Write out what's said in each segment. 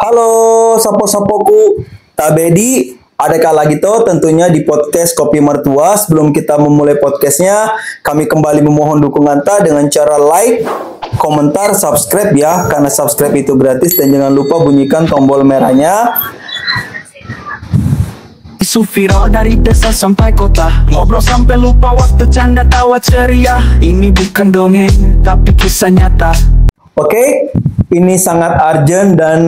Halo, sapo-sapoku. Tabedi, adakah lagi tuh tentunya di podcast Kopi Mertua. Sebelum kita memulai podcastnya, kami kembali memohon dukungan ta dengan cara like, komentar, subscribe ya. Karena subscribe itu gratis dan jangan lupa bunyikan tombol merahnya. Isu viral dari desa sampai kota, ngobrol sampai lupa waktu, canda tawa ceria. Ini bukan dongeng, tapi kisah nyata. Oke, ini sangat urgent dan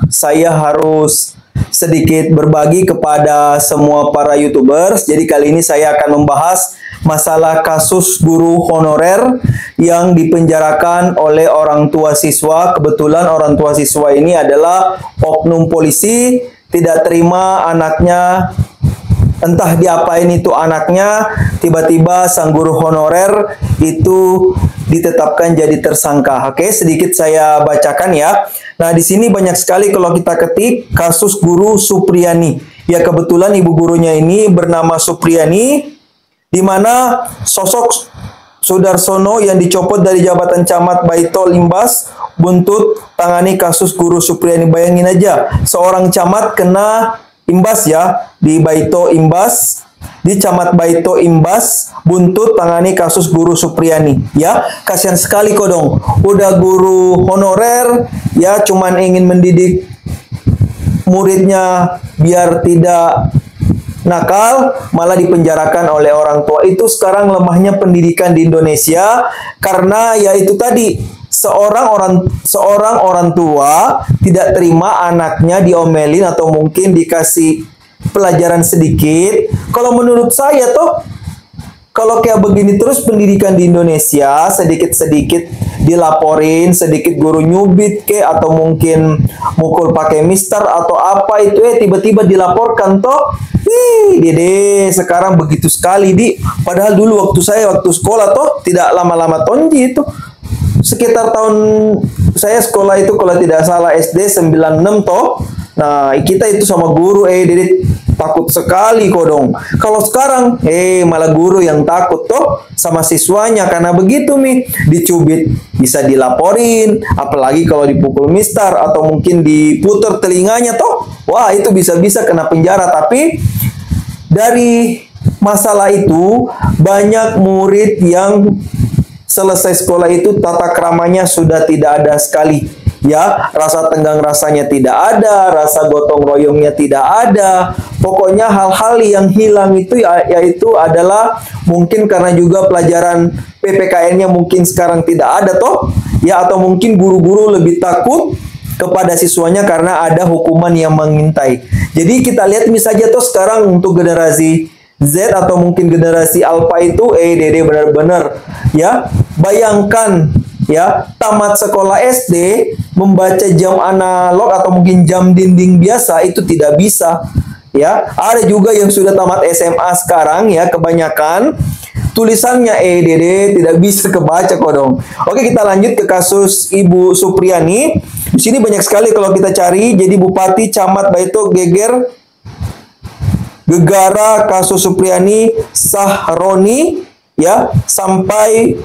saya harus sedikit berbagi kepada semua para YouTubers. Jadi kali ini saya akan membahas masalah kasus guru honorer yang dipenjarakan oleh orang tua siswa. Kebetulan orang tua siswa ini adalah oknum polisi, tidak terima anaknya, entah diapain itu anaknya, tiba-tiba sang guru honorer itu ditetapkan jadi tersangka. Oke, sedikit saya bacakan ya. Nah, di sini banyak sekali kalau kita ketik kasus guru Supriyani. Ya, kebetulan ibu gurunya ini bernama Supriyani, di mana sosok Sudarsono yang dicopot dari jabatan camat Baito Limbas buntut tangani kasus guru Supriyani. Bayangin aja, seorang camat kena imbas ya di Baito Imbas, di Camat Baito Imbas buntut tangani kasus guru Supriyani ya. Kasihan sekali kok dong, udah guru honorer ya, cuman ingin mendidik muridnya biar tidak nakal, malah dipenjarakan oleh orang tua. Itu sekarang lemahnya pendidikan di Indonesia, karena ya itu tadi, seorang orang tua tidak terima anaknya diomelin atau mungkin dikasih pelajaran sedikit. Kalau menurut saya tuh, kalau kayak begini terus pendidikan di Indonesia, sedikit-sedikit dilaporin, sedikit guru nyubit ke atau mungkin mukul pakai mister atau apa itu tiba-tiba dilaporkan toh. Dede, sekarang begitu sekali di. Padahal dulu waktu sekolah toh tidak lama-lama tonji itu. Sekitar tahun saya sekolah itu kalau tidak salah SD 96 toh. Nah, kita itu sama guru Dede takut sekali kok dong. Kalau sekarang malah guru yang takut toh sama siswanya, karena begitu nih, dicubit bisa dilaporin, apalagi kalau dipukul mister atau mungkin diputar telinganya toh. Wah, itu bisa-bisa kena penjara. Tapi dari masalah itu banyak murid yang selesai sekolah itu tata keramanya sudah tidak ada sekali ya, rasa tenggang rasanya tidak ada, rasa gotong royongnya tidak ada. Pokoknya hal-hal yang hilang itu yaitu adalah mungkin karena juga pelajaran PPKN-nya mungkin sekarang tidak ada toh ya, atau mungkin guru-guru lebih takut kepada siswanya karena ada hukuman yang mengintai. Jadi kita lihat misalnya toh sekarang untuk generasi Z atau mungkin generasi Alpha itu Dede benar-benar ya, bayangkan ya, tamat sekolah SD membaca jam analog atau mungkin jam dinding biasa itu tidak bisa ya. Ada juga yang sudah tamat SMA sekarang ya, kebanyakan tulisannya Dede tidak bisa kebaca kok dong. Oke, kita lanjut ke kasus Ibu Supriyani. Di sini banyak sekali kalau kita cari. Jadi Bupati Camat Baito geger gegara kasus Supriyani Sahroni ya, sampai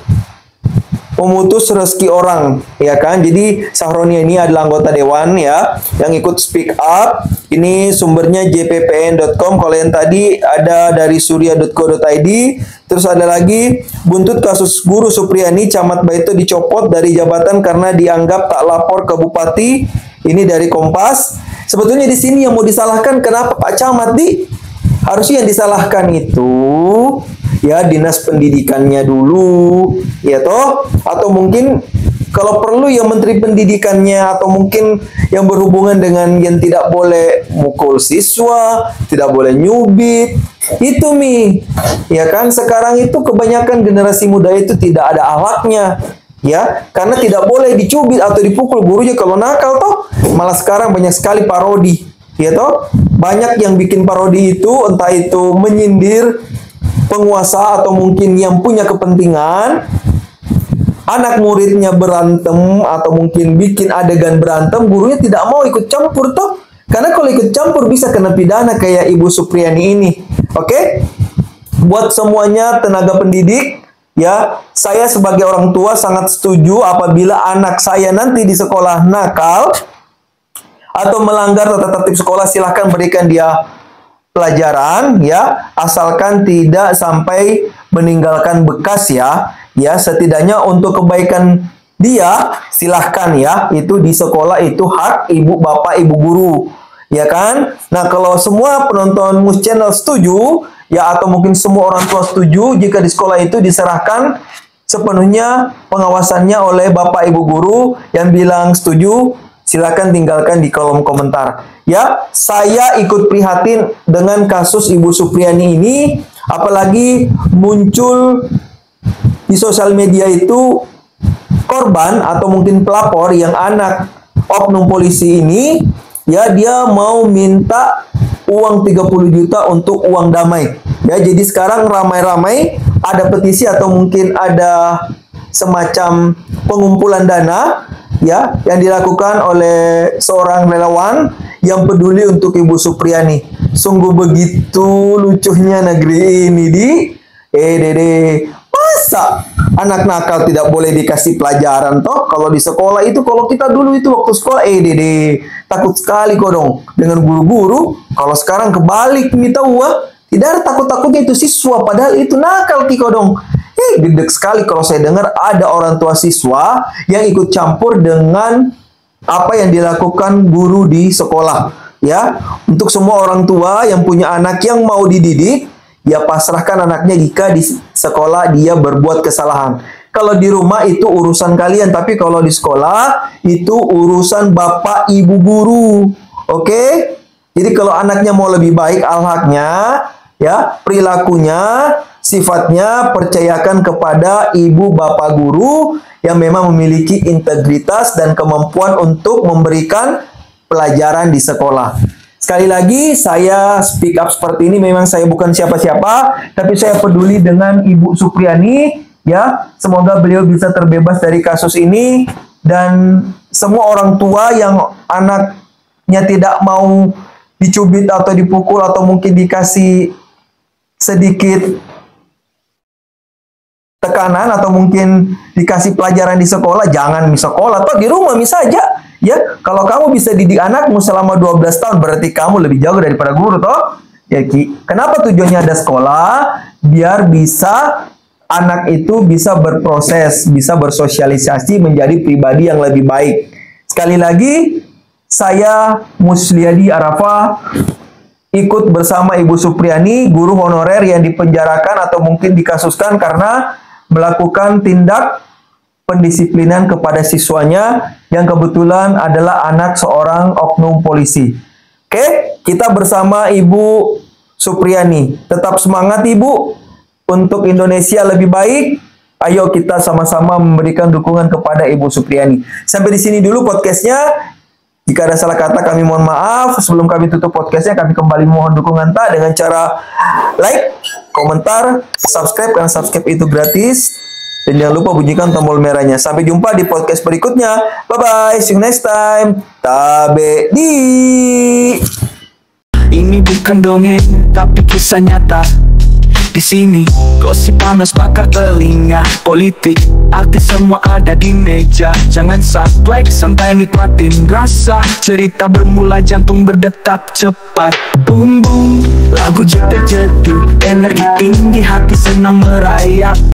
memutus rezeki orang ya kan. Jadi Sahroni ini adalah anggota dewan ya yang ikut speak up. Ini sumbernya jppn.com. Kalau yang tadi ada dari surya.co.id. Terus ada lagi, buntut kasus guru Supriyani Camat Baito dicopot dari jabatan karena dianggap tak lapor ke bupati. Ini dari Kompas. Sebetulnya di sini yang mau disalahkan kenapa Pak Camat harusnya yang disalahkan itu ya dinas pendidikannya dulu ya toh, atau mungkin kalau perlu ya menteri pendidikannya, atau mungkin yang berhubungan dengan yang tidak boleh mukul siswa, tidak boleh nyubit itu ya kan. Sekarang itu kebanyakan generasi muda itu tidak ada akhlaknya ya, karena tidak boleh dicubit atau dipukul gurunya kalau nakal toh. Malah sekarang banyak sekali parodi ya toh, banyak yang bikin parodi itu, entah itu menyindir penguasa atau mungkin yang punya kepentingan, anak muridnya berantem atau mungkin bikin adegan berantem, gurunya tidak mau ikut campur toh, karena kalau ikut campur bisa kena pidana kayak Ibu Supriyani ini. Oke, buat semuanya tenaga pendidik ya, saya sebagai orang tua sangat setuju apabila anak saya nanti di sekolah nakal, atau melanggar tata tertib sekolah, silahkan berikan dia pelajaran ya, asalkan tidak sampai meninggalkan bekas ya. Ya, setidaknya untuk kebaikan dia silahkan ya. Itu di sekolah itu hak ibu bapak ibu guru. Ya kan? Nah, kalau semua penonton Mus Channel setuju, ya atau mungkin semua orang tua setuju jika di sekolah itu diserahkan sepenuhnya pengawasannya oleh bapak ibu guru, yang bilang setuju, silakan tinggalkan di kolom komentar. Ya, saya ikut prihatin dengan kasus Ibu Supriani ini, apalagi muncul di sosial media itu korban atau mungkin pelapor yang anak oknum polisi ini. Ya, dia mau minta uang 30 juta untuk uang damai. Ya, jadi sekarang ramai-ramai ada petisi atau mungkin ada semacam pengumpulan dana ya yang dilakukan oleh seorang relawan yang peduli untuk Ibu Supriani. Sungguh begitu lucunya negeri ini Dede. Masa anak nakal tidak boleh dikasih pelajaran toh? Kalau di sekolah itu, kalau kita dulu itu waktu sekolah, Dede, takut sekali kok dong dengan guru-guru. Kalau sekarang kebalik minta uang, tidak ada takut-takutnya itu siswa, padahal itu nakal kiko dong. Gede sekali kalau saya dengar ada orang tua siswa yang ikut campur dengan apa yang dilakukan guru di sekolah. Ya, untuk semua orang tua yang punya anak yang mau dididik, ya pasrahkan anaknya jika di sekolah dia berbuat kesalahan. Kalau di rumah itu urusan kalian, tapi kalau di sekolah itu urusan bapak ibu guru. Oke? Jadi kalau anaknya mau lebih baik akhlaknya, ya, perilakunya, sifatnya, percayakan kepada ibu bapak guru yang memang memiliki integritas dan kemampuan untuk memberikan pelajaran di sekolah. Sekali lagi, saya speak up seperti ini, memang saya bukan siapa-siapa, tapi saya peduli dengan Ibu Supriani, ya. Semoga beliau bisa terbebas dari kasus ini, dan semua orang tua yang anaknya tidak mau dicubit atau dipukul atau mungkin dikasih sedikit tekanan atau mungkin dikasih pelajaran di sekolah, jangan di sekolah, atau di rumah saja. Ya, kalau kamu bisa didik anakmu selama 12 tahun, berarti kamu lebih jauh daripada guru, toh? Ya, kenapa tujuannya ada sekolah? Biar bisa anak itu bisa berproses, bisa bersosialisasi menjadi pribadi yang lebih baik. Sekali lagi, saya Musliadi Arafa ikut bersama Ibu Supriani, guru honorer yang dipenjarakan atau mungkin dikasuskan karena melakukan tindak pendisiplinan kepada siswanya yang kebetulan adalah anak seorang oknum polisi. Oke, kita bersama Ibu Supriani. Tetap semangat Ibu untuk Indonesia lebih baik. Ayo kita sama-sama memberikan dukungan kepada Ibu Supriani. Sampai di sini dulu podcastnya. Jika ada salah kata kami mohon maaf. Sebelum kami tutup podcastnya, kami kembali mohon dukungan dengan cara like, komentar, subscribe, karena subscribe itu gratis. Dan jangan lupa bunyikan tombol merahnya. Sampai jumpa di podcast berikutnya. Bye-bye. See you next time. Tabe di. Ini bukan dongeng, tapi kisah nyata. Di sini gosip panas bakar telinga, politik, artis semua ada di meja. Jangan subscribe sampai nikmatin rasa cerita bermula, jantung berdetak cepat. Boom boom, lagu jedet-jedut, energi tinggi, hati senang merayap.